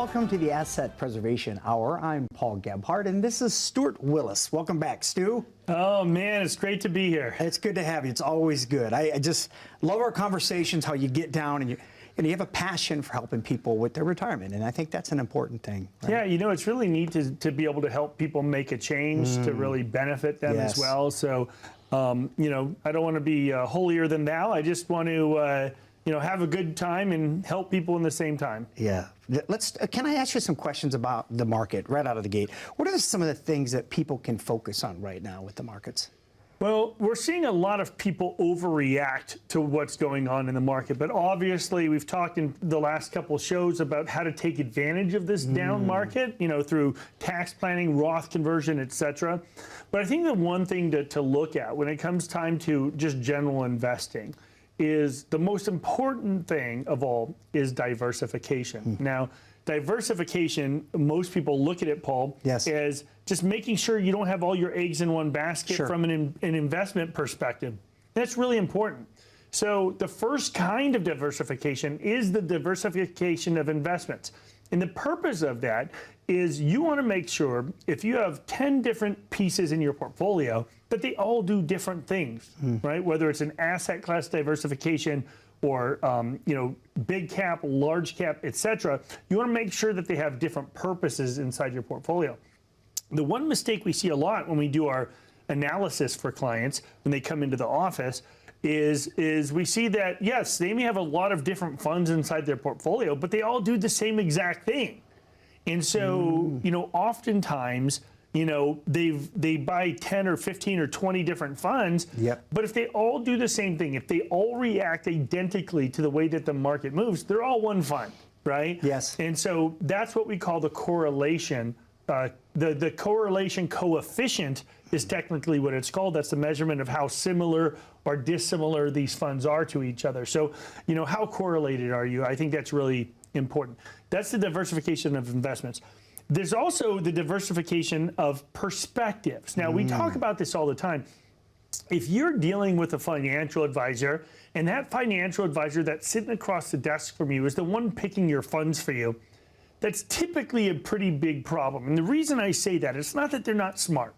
welcome to the Asset Preservation Hour. I'm Paul Gebhard, and this is Stewart Willis. Welcome back, Stu. Oh, man, it's great to be here. It's good to have you. It's always good. I just love our conversations, how you get down and you have a passion for helping people with their retirement, and I think that's an important thing. Right? Yeah, you know, it's really neat to be able to help people make a change to really benefit them as well. So, you know, I don't want to be holier than thou. I just want to, you know, have a good time and help people in the same time. Yeah. Can I ask you some questions about the market right out of the gate? What are some of the things that people can focus on right now with the markets? Well, we're seeing a lot of people overreact to what's going on in the market, but obviously we've talked in the last couple of shows about how to take advantage of this down market, you know, through tax planning, Roth conversion, etc. But I think the one thing to look at when it comes time to just general investing is the most important thing of all is diversification. Now, diversification, most people look at it, Paul, as just making sure you don't have all your eggs in one basket from an investment perspective. That's really important. So the first kind of diversification is the diversification of investments. And the purpose of that is you want to make sure if you have 10 different pieces in your portfolio that they all do different things, right? Whether it's an asset class diversification or you know, big cap, large cap, etc. You want to make sure that they have different purposes inside your portfolio. The one mistake we see a lot when we do our analysis for clients when they come into the office is we see that, yes, they may have a lot of different funds inside their portfolio, but they all do the same exact thing. And so, you know, oftentimes, you know, they buy 10 or 15 or 20 different funds, but if they all do the same thing, if they all react identically to the way that the market moves, they're all one fund, right? Yes. And so that's what we call the correlation. The correlation coefficient is technically what it's called. That's the measurement of how similar or dissimilar these funds are to each other. So, you know, how correlated are you? I think that's really important. That's the diversification of investments. There's also the diversification of perspectives. Now, we talk about this all the time. If you're dealing with a financial advisor, and that financial advisor that's sitting across the desk from you is the one picking your funds for you, that's typically a pretty big problem. And the reason I say that, it's not that they're not smart.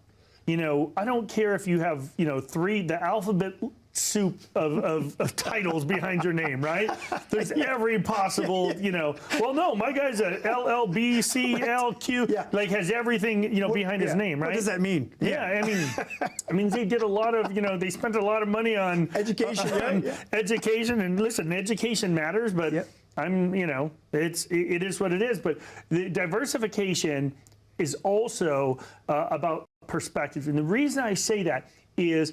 You know, I don't care if you have, you know, the alphabet soup of titles behind your name, right? There's every possible, you know, well, no, my guy's a LLBCLQ, like has everything, you know, behind his name, right? What does that mean? I mean, they did a lot of, you know, they spent a lot of money on education, education, and listen, education matters, but I'm, you know, it is what it is. But the diversification is also about perspective. And the reason I say that is,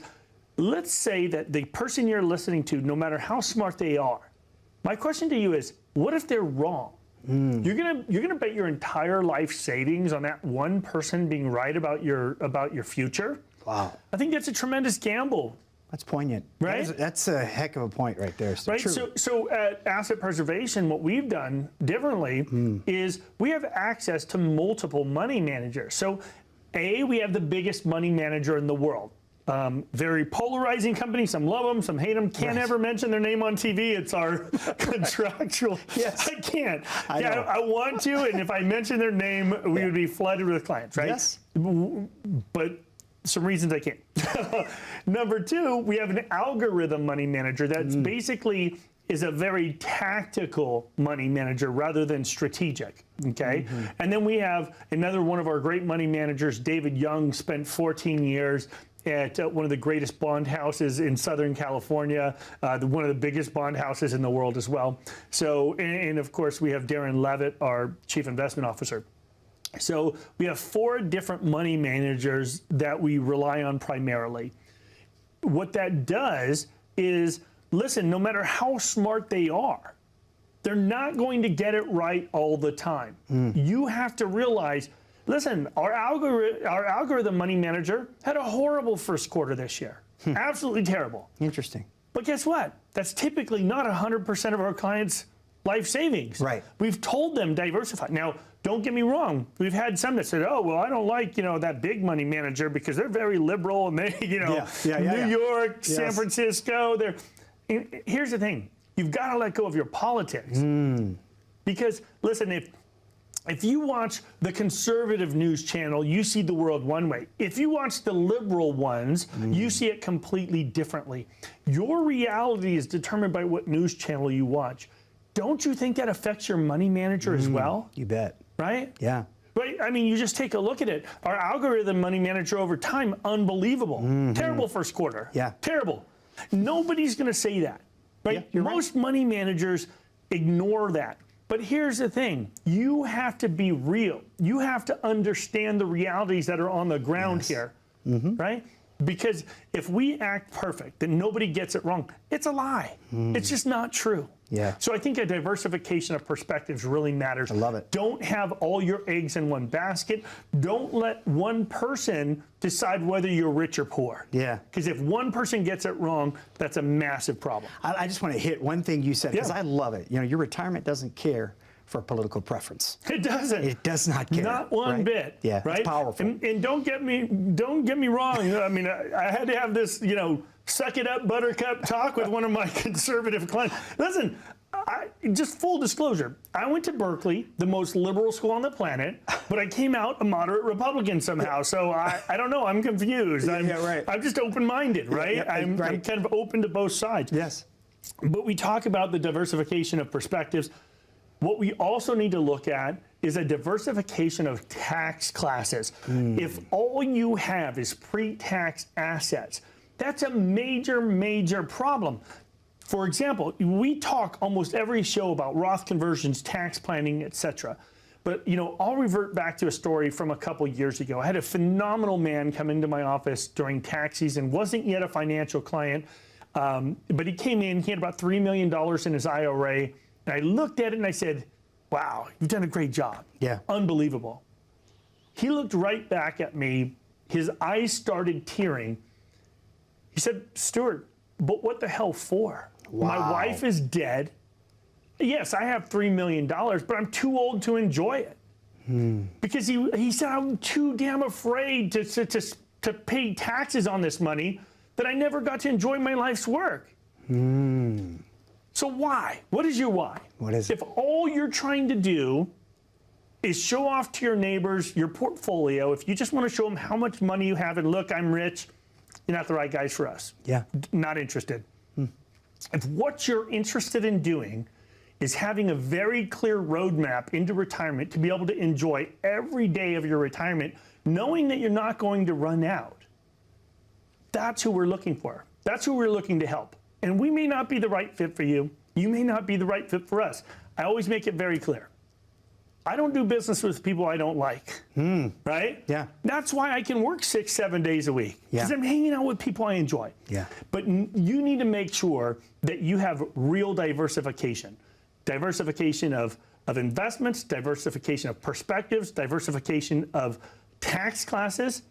let's say that the person you're listening to, no matter how smart they are, my question to you is, what if they're wrong? You're gonna bet your entire life savings on that one person being right about your future? Wow. I think that's a tremendous gamble. That's poignant. Right? That's a heck of a point right there. Right. So at Asset Preservation, what we've done differently is we have access to multiple money managers. So we have the biggest money manager in the world. Very polarizing company. Some love them, some hate them. Can't ever mention their name on TV. It's our contractual. I can't. I want to, and if I mention their name, we would be flooded with clients, right? Yes. But some reasons I can't. Number two, we have an algorithm money manager that's basically is a very tactical money manager rather than strategic, okay? And then we have another one of our great money managers, David Young, spent 14 years at one of the greatest bond houses in Southern California, one of the biggest bond houses in the world as well. So, and of course, we have Darren Levitt, our Chief Investment Officer. So we have 4 different money managers that we rely on primarily. What that does is, listen, no matter how smart they are, they're not going to get it right all the time. You have to realize, listen, our algorithm money manager had a horrible first quarter this year. Absolutely terrible. Interesting. But guess what? That's typically not 100% of our clients' life savings. Right. We've told them diversify. Now, don't get me wrong. We've had some that said, oh, well, I don't like, you know, that big money manager because they're very liberal and they, you know, New York, San Francisco, they're... Here's the thing. You've got to let go of your politics. Because, listen, If you watch the conservative news channel, you see the world one way. If you watch the liberal ones, you see it completely differently. Your reality is determined by what news channel you watch. Don't you think that affects your money manager as well? You bet. Right? Yeah. Right? I mean, you just take a look at it. Our algorithm money manager over time, unbelievable. Terrible first quarter. Yeah. Terrible. Nobody's going to say that. Right? Yeah, Most money managers ignore that. But here's the thing, you have to be real. You have to understand the realities that are on the ground here, right? Because if we act perfect, then nobody gets it wrong. It's a lie. It's just not true. Yeah. So I think a diversification of perspectives really matters. I love it. Don't have all your eggs in one basket. Don't let one person decide whether you're rich or poor. Yeah. Because if one person gets it wrong, that's a massive problem. I just want to hit one thing you said, because I love it. You know, your retirement doesn't care for political preference. It doesn't. It does not care. Not one right? bit. Yeah, right? It's powerful. And don't get me wrong. I mean, I had to have this, suck it up, buttercup talk with one of my conservative clients. Listen, just full disclosure, I went to Berkeley, the most liberal school on the planet, but I came out a moderate Republican somehow. So I don't know. I'm confused. I'm just open-minded, right? I'm kind of open to both sides. Yes. But we talk about the diversification of perspectives. What we also need to look at is a diversification of tax classes. If all you have is pre-tax assets, that's a major, major problem. For example, we talk almost every show about Roth conversions, tax planning, etc. But I'll revert back to a story from a couple years ago. I had a phenomenal man come into my office during tax season, wasn't yet a financial client, but he came in, he had about $3 million in his IRA. And I looked at it and I said, wow, you've done a great job. Yeah. Unbelievable. He looked right back at me. His eyes started tearing. He said, Stewart, but what the hell for? Wow. My wife is dead. Yes, I have $3 million, but I'm too old to enjoy it. Because he said, I'm too damn afraid to pay taxes on this money that I never got to enjoy my life's work. So why? What is your why? What is it? If all you're trying to do is show off to your neighbors your portfolio, if you just want to show them how much money you have and look, I'm rich, you're not the right guys for us. Yeah. Not interested. If what you're interested in doing is having a very clear roadmap into retirement to be able to enjoy every day of your retirement, knowing that you're not going to run out, that's who we're looking for. That's who we're looking to help. And we may not be the right fit for you. You may not be the right fit for us. I always make it very clear. I don't do business with people I don't like, right? Yeah. That's why I can work 6-7 days a week, because Yeah. I'm hanging out with people I enjoy. Yeah. But you need to make sure that you have real diversification. Diversification of investments, diversification of perspectives, diversification of tax classes.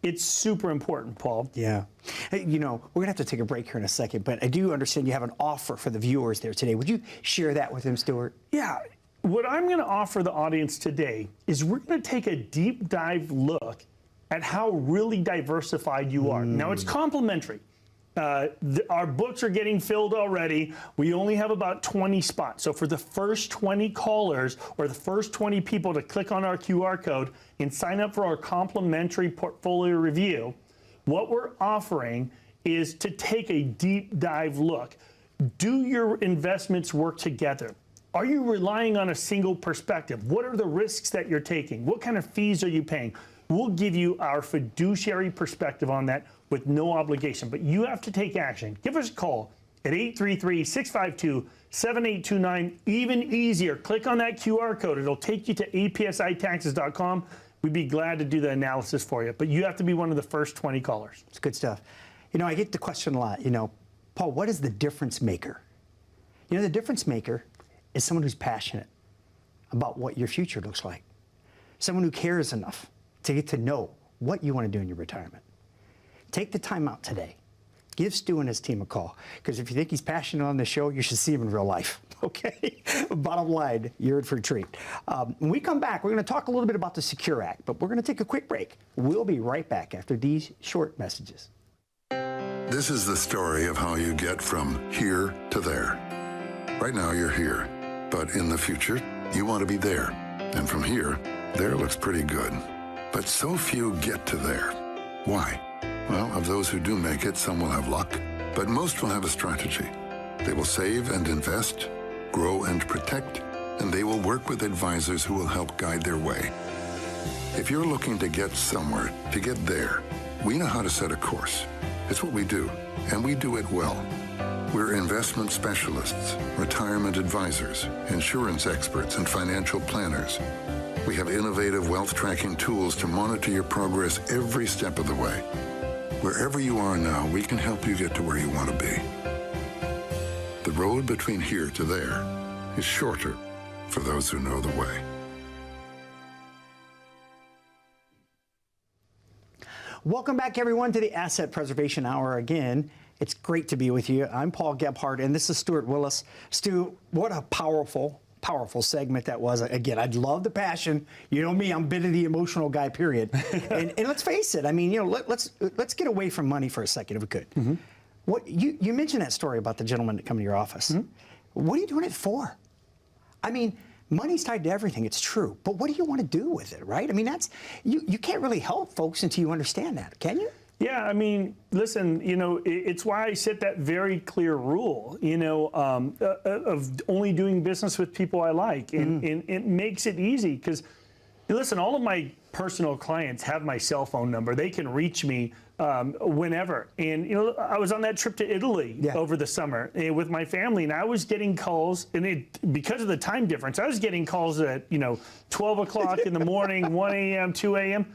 It's super important, Paul. Yeah. Hey, we're going to have to take a break here in a second, but I do understand you have an offer for the viewers there today. Would you share that with them, Stewart? Yeah. What I'm going to offer the audience today is we're going to take a deep dive look at how really diversified you are. Now, it's complimentary. Our books are getting filled already. We only have about 20 spots. So for the first 20 callers or the first 20 people to click on our QR code and sign up for our complimentary portfolio review, what we're offering is to take a deep dive look. Do your investments work together? Are you relying on a single perspective? What are the risks that you're taking? What kind of fees are you paying? We'll give you our fiduciary perspective on that with no obligation, but you have to take action. Give us a call at 833-652-7829. Even easier, click on that QR code. It'll take you to apsitaxes.com. We'd be glad to do the analysis for you, but you have to be one of the first 20 callers. It's good stuff. I get the question a lot, Paul, what is the difference maker? The difference maker is someone who's passionate about what your future looks like. Someone who cares enough to get to know what you want to do in your retirement. Take the time out today. Give Stu and his team a call, because if you think he's passionate on the show, you should see him in real life, okay? Bottom line, you're in for a treat. When we come back, we're going to talk a little bit about the Secure Act, but we're going to take a quick break. We'll be right back after these short messages. This is the story of how you get from here to there. Right now, you're here, but in the future, you want to be there. And from here, there looks pretty good. But so few get to there. Why? Well, of those who do make it, some will have luck, but most will have a strategy. They will save and invest, grow and protect, and they will work with advisors who will help guide their way. If you're looking to get somewhere, to get there, we know how to set a course. It's what we do, and we do it well. We're investment specialists, retirement advisors, insurance experts, and financial planners. We have innovative wealth tracking tools to monitor your progress every step of the way. Wherever you are now, we can help you get to where you want to be. The road between here to there is shorter for those who know the way. Welcome back, everyone, to the Asset Preservation Hour again. It's great to be with you. I'm Paul Gebhard, and this is Stewart Willis. Stu, what a powerful segment that was. Again, I love the passion. You know me, I'm a bit of the emotional guy, period. and let's face it, I mean, you know, let's get away from money for a second, if we could. Mm-hmm. What you mentioned that story about the gentleman that come to your office. Mm-hmm. What are you doing it for? I mean, money's tied to everything, it's true, but what do you want to do with it, right? I mean, that's you can't really help folks until you understand that, can you? Yeah, I mean, listen, you know, it's why I set that very clear rule, you know, of only doing business with people I like. And it makes it easy because, listen, all of my personal clients have my cell phone number. They can reach me whenever. And, you know, I was on that trip to Italy over the summer with my family, and I was getting calls, and because of the time difference, I was getting calls at, you know, 12 o'clock in the morning, 1 a.m., 2 a.m.,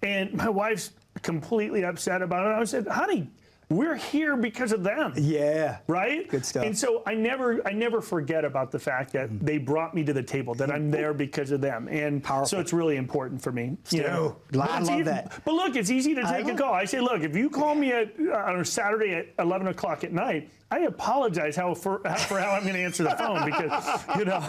and my wife's completely upset about it. I said, honey, we're here because of them. Yeah. Right? Good stuff. And so I never forget about the fact that they brought me to the table, that I'm there because of them. And so it's really important for me. You know, I love that. But look, it's easy to take a call. I say, look, if you call me on a Saturday at 11 o'clock at night, I apologize for how I'm going to answer the phone because, you know.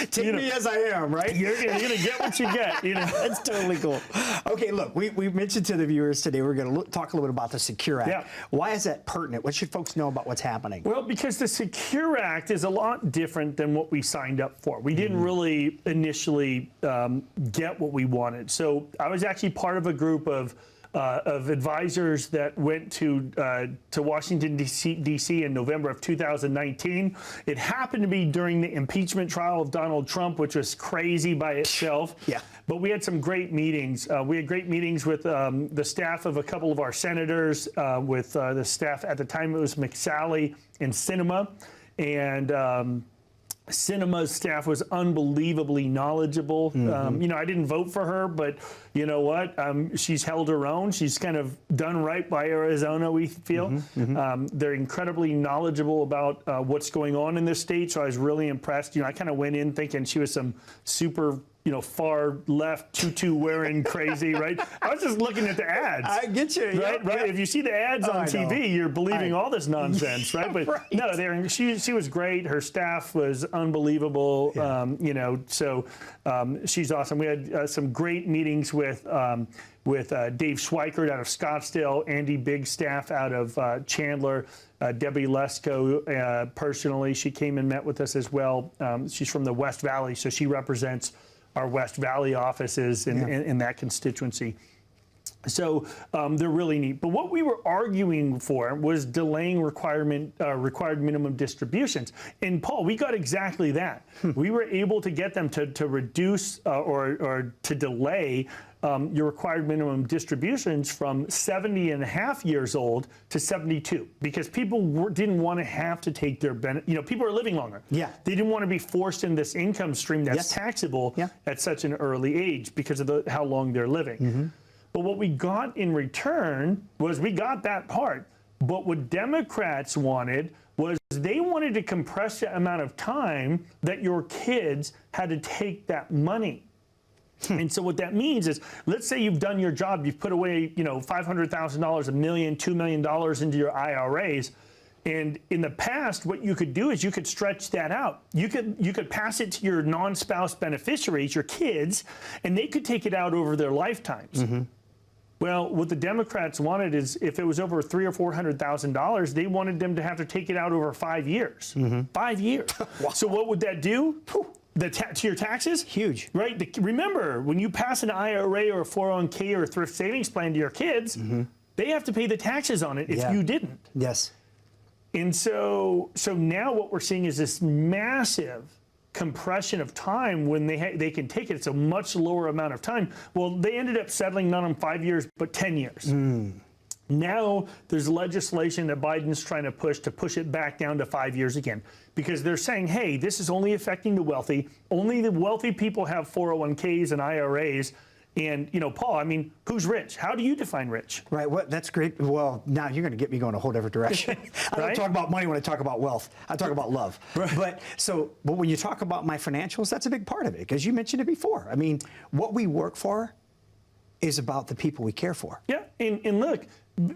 Take me as I am, right? You're going to get what you get, you know. That's totally cool. Okay, look, we mentioned to the viewers today, we're going to talk a little bit about the Secure Act. Yeah. Why is that pertinent? What should folks know about what's happening? Well, because the Secure Act is a lot different than what we signed up for. We didn't really initially get what we wanted. So I was actually part of a group of advisors that went to Washington, D.C. in November of 2019. It happened to be during the impeachment trial of Donald Trump, which was crazy by itself. Yeah. But we had some great meetings. We had great meetings with the staff of a couple of our senators, with the staff at the time it was McSally and Sinema. And Sinema's staff was unbelievably knowledgeable. Mm-hmm. You know, I didn't vote for her, but you know what? She's held her own. She's kind of done right by Arizona, we feel. Mm-hmm. Mm-hmm. They're incredibly knowledgeable about what's going on in this state, so I was really impressed. You know, I kind of went in thinking she was some super, you know, far left tutu wearing crazy, right? I was just looking at the ads. I get you. Right, yep, right. Yep. If you see the ads on TV, you're believing all this nonsense, right? But right. no, she was great. Her staff was unbelievable. Yeah. You know, so she's awesome. We had some great meetings with Dave Schweikert out of Scottsdale, Andy Bigstaff out of Chandler, Debbie Lesko personally. She came and met with us as well. She's from the West Valley, so she represents our West Valley offices in that constituency. So they're really neat. But what we were arguing for was delaying required minimum distributions. And Paul, we got exactly that. We were able to get them to reduce or to delay your required minimum distributions from 70 and a half years old to 72, because people didn't want to have to take their benefit. You know, people are living longer. Yeah. They didn't want to be forced in this income stream that's taxable at such an early age because of how long they're living. Mm-hmm. But what we got in return was we got that part. But what Democrats wanted was they wanted to compress the amount of time that your kids had to take that money. And so what that means is, let's say you've done your job, you've put away, you know, $500,000, $1 million, $2 million into your IRAs. And in the past, what you could do is you could stretch that out. You could pass it to your non-spouse beneficiaries, your kids, and they could take it out over their lifetimes. Mm-hmm. Well, what the Democrats wanted is, if it was over $300,000 or $400,000, they wanted them to have to take it out over 5 years. Mm-hmm. 5 years. Wow. So what would that do? to your taxes? Huge. Right? Remember, when you pass an IRA or a 401k or a thrift savings plan to your kids, they have to pay the taxes on it if you didn't. Yes. And so now what we're seeing is this massive compression of time when they can take it. It's a much lower amount of time. Well, they ended up settling not on 5 years, but 10 years. Now there's legislation that Biden's trying to push it back down to 5 years again, because they're saying, hey, this is only affecting the wealthy. Only the wealthy people have 401ks and IRAs. And, you know, Paul, I mean, who's rich? How do you define rich? Right. Well, that's great. Well, now you're going to get me going a whole different direction. I don't talk about money when I talk about wealth. I talk about love. Right. But when you talk about my financials, that's a big part of it, because you mentioned it before. I mean, what we work for is about the people we care for. Yeah. And look,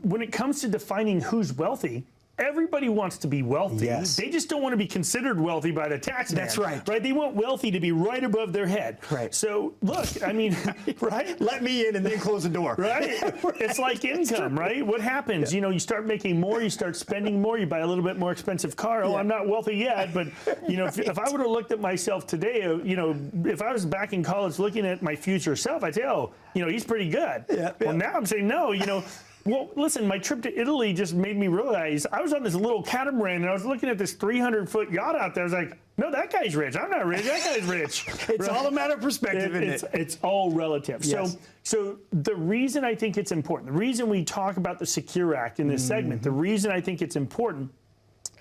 when it comes to defining who's wealthy, everybody wants to be wealthy. Yes. They just don't want to be considered wealthy by the tax man. That's right. Right? They want wealthy to be right above their head. Right. So look, I mean, right? Let me in and then close the door. Right? It's like income, right? What happens? You know, you start making more, you start spending more, you buy a little bit more expensive car. Oh, I'm not wealthy yet, but you know, if I would have looked at myself today, you know, if I was back in college looking at my future self, I'd say, oh, you know, he's pretty good. Well, now I'm saying, no, you know. Well, listen, my trip to Italy just made me realize I was on this little catamaran and I was looking at this 300-foot yacht out there. I was like, no, that guy's rich. I'm not rich. That guy's rich. It's all a matter of perspective, isn't it? It's all relative. Yes. So the reason I think it's important, the reason we talk about the Secure Act in this segment, the reason I think it's important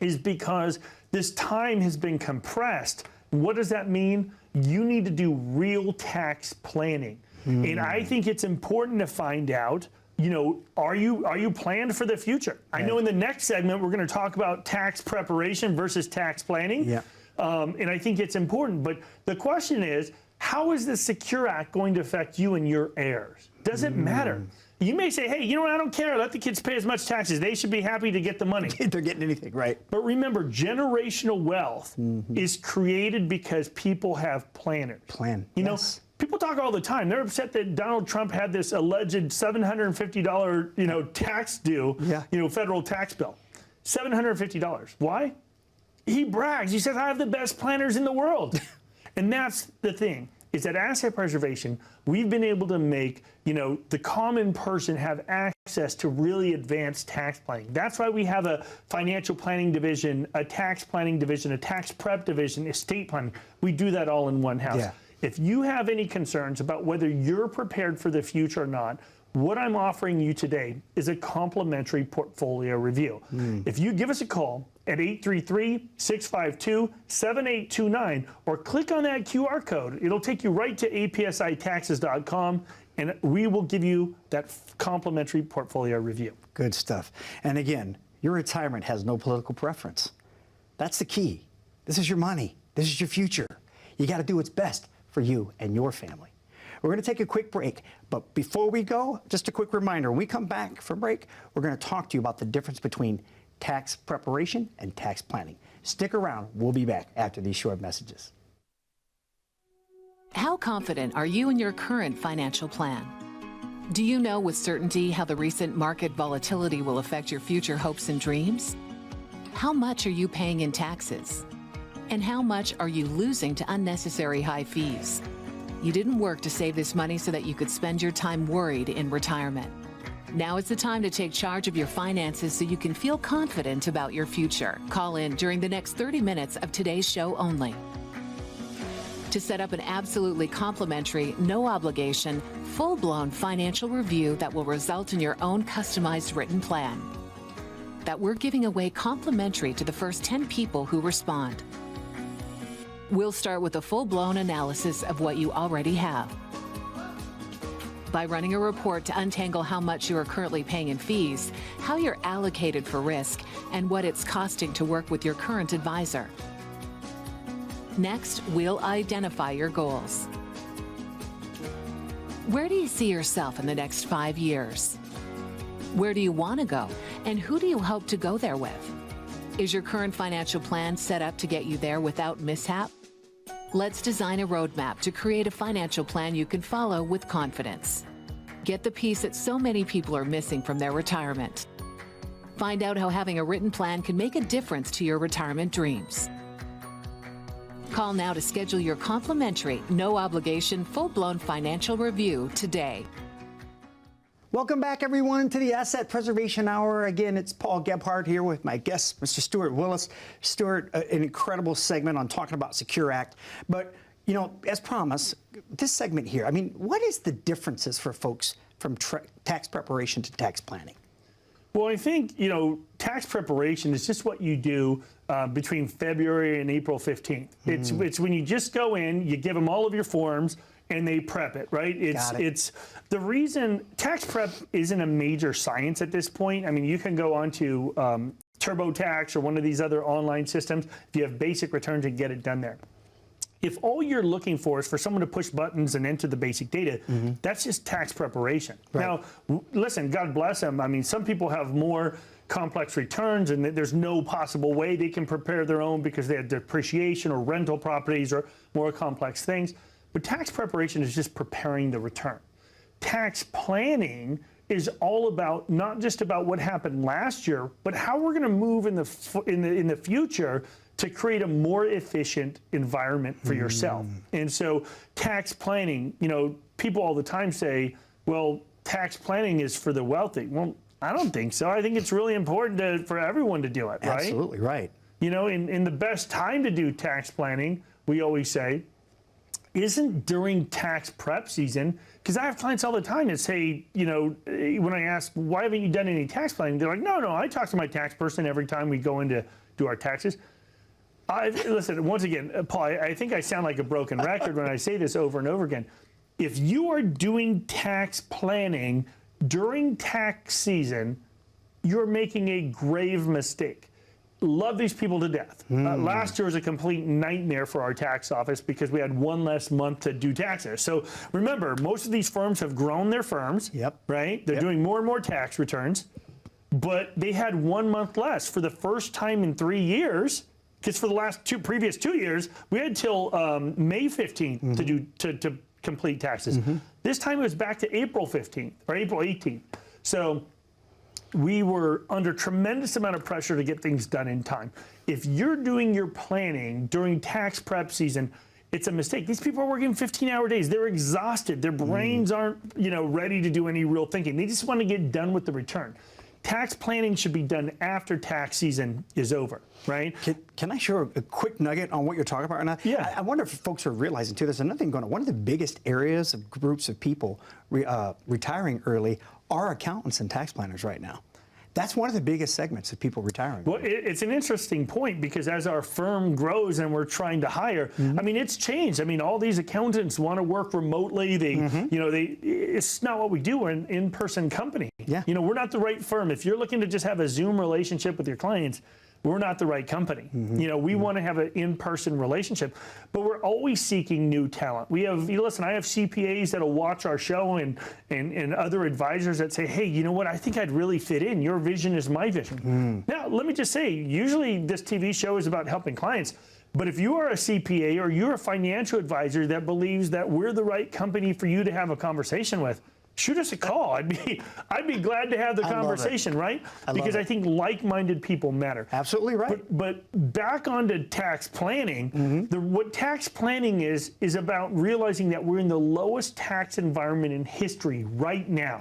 is because this time has been compressed. What does that mean? You need to do real tax planning. And I think it's important to find out, you know, are you planned for the future? I know in the next segment, we're going to talk about tax preparation versus tax planning. Yeah. And I think it's important. But the question is, how is the Secure Act going to affect you and your heirs? Does it matter? You may say, hey, you know what? I don't care. Let the kids pay as much taxes. They should be happy to get the money. They're getting anything, right? But remember, generational wealth is created because people have planners. You know, people talk all the time. They're upset that Donald Trump had this alleged $750, you know, tax due, you know, federal tax bill. $750. Why? He brags. He says, I have the best planners in the world. And that's the thing, is that asset preservation, we've been able to make, you know, the common person have access to really advanced tax planning. That's why we have a financial planning division, a tax planning division, a tax prep division, estate planning. We do that all in one house. Yeah. If you have any concerns about whether you're prepared for the future or not, what I'm offering you today is a complimentary portfolio review. If you give us a call at 833-652-7829 or click on that QR code, it'll take you right to apsitaxes.com and we will give you that complimentary portfolio review. Good stuff. And again, your retirement has no political preference. That's the key. This is your money. This is your future. You got to do what's best for you and your family. We're going to take a quick break, but before we go, just a quick reminder, when we come back from break, we're going to talk to you about the difference between tax preparation and tax planning. Stick around. We'll be back after these short messages. How confident are you in your current financial plan? Do you know with certainty how the recent market volatility will affect your future hopes and dreams? How much are you paying in taxes? And how much are you losing to unnecessary high fees? You didn't work to save this money so that you could spend your time worried in retirement. Now is the time to take charge of your finances so you can feel confident about your future. Call in during the next 30 minutes of today's show only to set up an absolutely complimentary, no obligation, full-blown financial review that will result in your own customized written plan that we're giving away complimentary to the first 10 people who respond. We'll start with a full-blown analysis of what you already have. By running a report to untangle how much you are currently paying in fees, how you're allocated for risk, and what it's costing to work with your current advisor. Next, we'll identify your goals. Where do you see yourself in the next 5 years? Where do you want to go, and who do you hope to go there with? Is your current financial plan set up to get you there without mishap? Let's design a roadmap to create a financial plan you can follow with confidence. Get the piece that so many people are missing from their retirement. Find out how having a written plan can make a difference to your retirement dreams. Call now to schedule your complimentary, no obligation, full-blown financial review today. Welcome back, everyone, to the Asset Preservation Hour. Again, it's Paul Gebhard here with my guest, Mr. Stewart Willis. Stewart, an incredible segment on talking about Secure Act. But, you know, as promised, this segment here, I mean, what is the differences for folks from tax preparation to tax planning? Well, I think, you know, tax preparation is just what you do between February and April 15th. It's when you just go in, you give them all of your forms, and they prep it, right? It's the reason tax prep isn't a major science at this point. I mean, you can go onto TurboTax or one of these other online systems. If you have basic returns, and get it done there. If all you're looking for is for someone to push buttons and enter the basic data, that's just tax preparation. Right. Now, listen, God bless them. I mean, some people have more complex returns and there's no possible way they can prepare their own because they have depreciation or rental properties or more complex things. But tax preparation is just preparing the return. Tax planning is all about not just about what happened last year, but how we're going to move in the future to create a more efficient environment for yourself. And so tax planning, you know, people all the time say, well, tax planning is for the wealthy. Well, I don't think so. I think it's really important for everyone to do it, right? Absolutely right. You know, in the best time to do tax planning, we always say, isn't during tax prep season, because I have clients all the time that say, you know, when I ask, why haven't you done any tax planning? They're like, no, I talk to my tax person every time we go in to do our taxes. Listen, once again, Paul, I think I sound like a broken record when I say this over and over again. If you are doing tax planning during tax season, you're making a grave mistake. Love these people to death. Last year was a complete nightmare for our tax office because we had one less month to do taxes. So remember, most of these firms have grown their firms, right? They're doing more and more tax returns, but they had 1 month less for the first time in 3 years. Because for the previous 2 years, we had till May 15th to complete taxes. This time it was back to April 15th or April 18th. So we were under tremendous amount of pressure to get things done in time. If you're doing your planning during tax prep season, it's a mistake. These people are working 15-hour days. They're exhausted. Their brains aren't, you know, ready to do any real thinking. They just want to get done with the return. Tax planning should be done after tax season is over, right? Can I share a quick nugget on what you're talking about right now? Yeah. I wonder if folks are realizing, too, there's another thing going on. One of the biggest areas of groups of people retiring early are accountants and tax planners right now. That's one of the biggest segments of people retiring. Well, it's an interesting point because as our firm grows and we're trying to hire, I mean, it's changed. I mean, all these accountants want to work remotely. They, you know, it's not what we do. We're an in-person company. Yeah. You know, we're not the right firm. If you're looking to just have a Zoom relationship with your clients, we're not the right company. You know, we want to have an in-person relationship, but we're always seeking new talent. We have, listen, I have CPAs that'll watch our show and other advisors that say, hey, you know what, I think I'd really fit in. Your vision is my vision. Now, let me just say, usually this TV show is about helping clients, but if you are a CPA or you're a financial advisor that believes that we're the right company for you to have a conversation with, shoot us a call. I'd be glad to have the conversation, right? Because I think like-minded people matter. Absolutely right. But back onto tax planning, what tax planning is about realizing that we're in the lowest tax environment in history right now.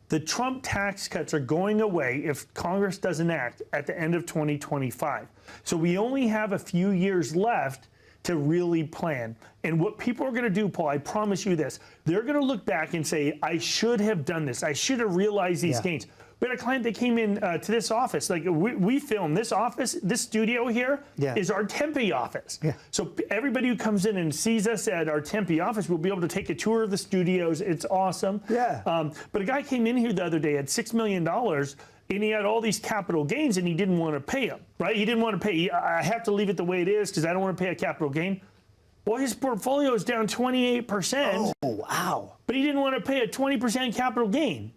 The Trump tax cuts are going away if Congress doesn't act at the end of 2025. So we only have a few years left to really plan. And what people are going to do, Paul, I promise you this, they're going to look back and say, I should have done this. I should have realized these gains. We had a client that came in to this office. Like we film this office, this studio here is our Tempe office. So everybody who comes in and sees us at our Tempe office will be able to take a tour of the studios. It's awesome. But a guy came in here the other day, had $6 million, and he had all these capital gains, and he didn't want to pay them, right? He didn't want to pay. I have to leave it the way it is because I don't want to pay a capital gain. Well, his portfolio is down 28%. Oh, wow. But he didn't want to pay a 20% capital gain,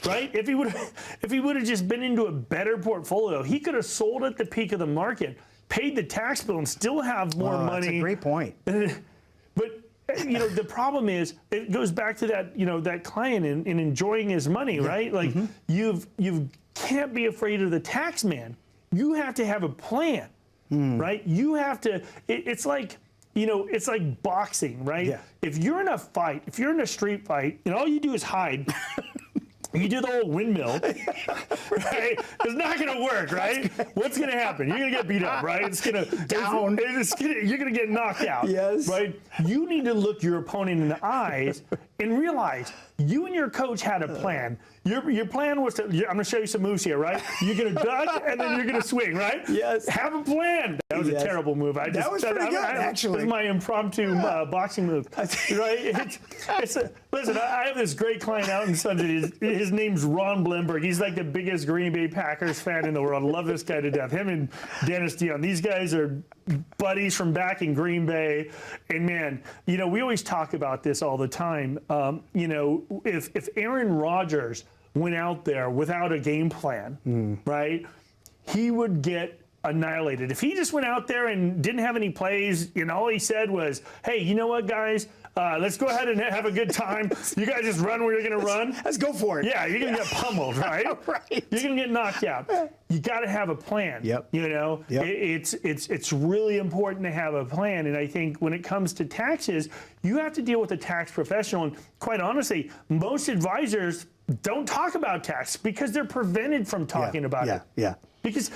right? If he would have just been into a better portfolio, he could have sold at the peak of the market, paid the tax bill, and still have more money. That's a great point. But you know, the problem is, it goes back to that, you know, that client and enjoying his money, right? Like you can't be afraid of the tax man. You have to have a plan. right? You have to, it's like, you know, it's like boxing, right? Yeah. If you're in a fight, if you're in a street fight, and all you do is hide, you do the whole windmill, right? It's not going to work, right? What's going to happen? You're going to get beat up, right? It's going to Down. You're going to get knocked out. Yes. Right? You need to look your opponent in the eyes and realize you and your coach had a plan. Your plan was to, I'm going to show you some moves here, right? You're going to duck and then you're going to swing, right? Yes. Have a plan. That was a terrible move. That was pretty good, actually. This is my impromptu boxing move, right? Listen, I have this great client out in Sunday. His name's Ron Blimberg. He's like the biggest Green Bay Packers fan in the world. I love this guy to death. Him and Dennis Dion. These guys are buddies from back in Green Bay. And man, you know, we always talk about this all the time. You know, if Aaron Rodgers went out there without a game plan, right, he would get annihilated. If he just went out there and didn't have any plays, and all he said was, hey, you know what, guys? Let's go ahead and have a good time. You guys just run where you're going to run. Let's go for it. Yeah, you're going to get pummeled, right? Right. You're going to get knocked out. You got to have a plan. Yep. You know, Yep. It's really important to have a plan. And I think when it comes to taxes, you have to deal with a tax professional. And quite honestly, most advisors don't talk about tax because they're prevented from talking about it. Yeah. Because,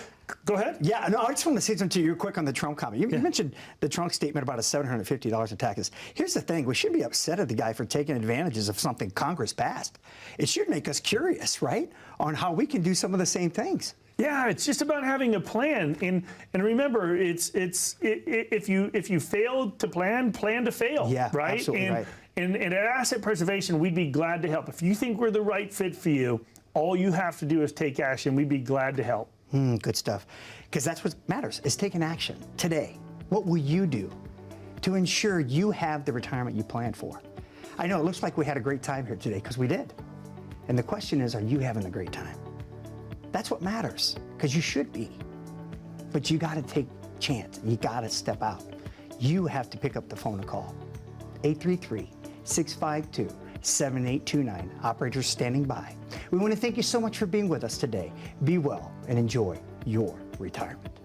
go ahead. Yeah, no, I just want to say something to you quick on the Trump comment. You mentioned the Trump statement about $750 in taxes. Here's the thing. We should be upset at the guy for taking advantages of something Congress passed. It should make us curious, right, on how we can do some of the same things. Yeah, it's just about having a plan, and remember, if you fail to plan to fail. Yeah, right. Absolutely right. And at Asset Preservation, we'd be glad to help. If you think we're the right fit for you, all you have to do is take action. We'd be glad to help. Good stuff. Because that's what matters, is taking action today. What will you do to ensure you have the retirement you planned for? I know it looks like we had a great time here today, because we did. And the question is, are you having a great time? That's what matters, because you should be. But you got to take chance. You got to step out. You have to pick up the phone and call. 833-652-7829. Operators standing by. We want to thank you so much for being with us today. Be well and enjoy your retirement.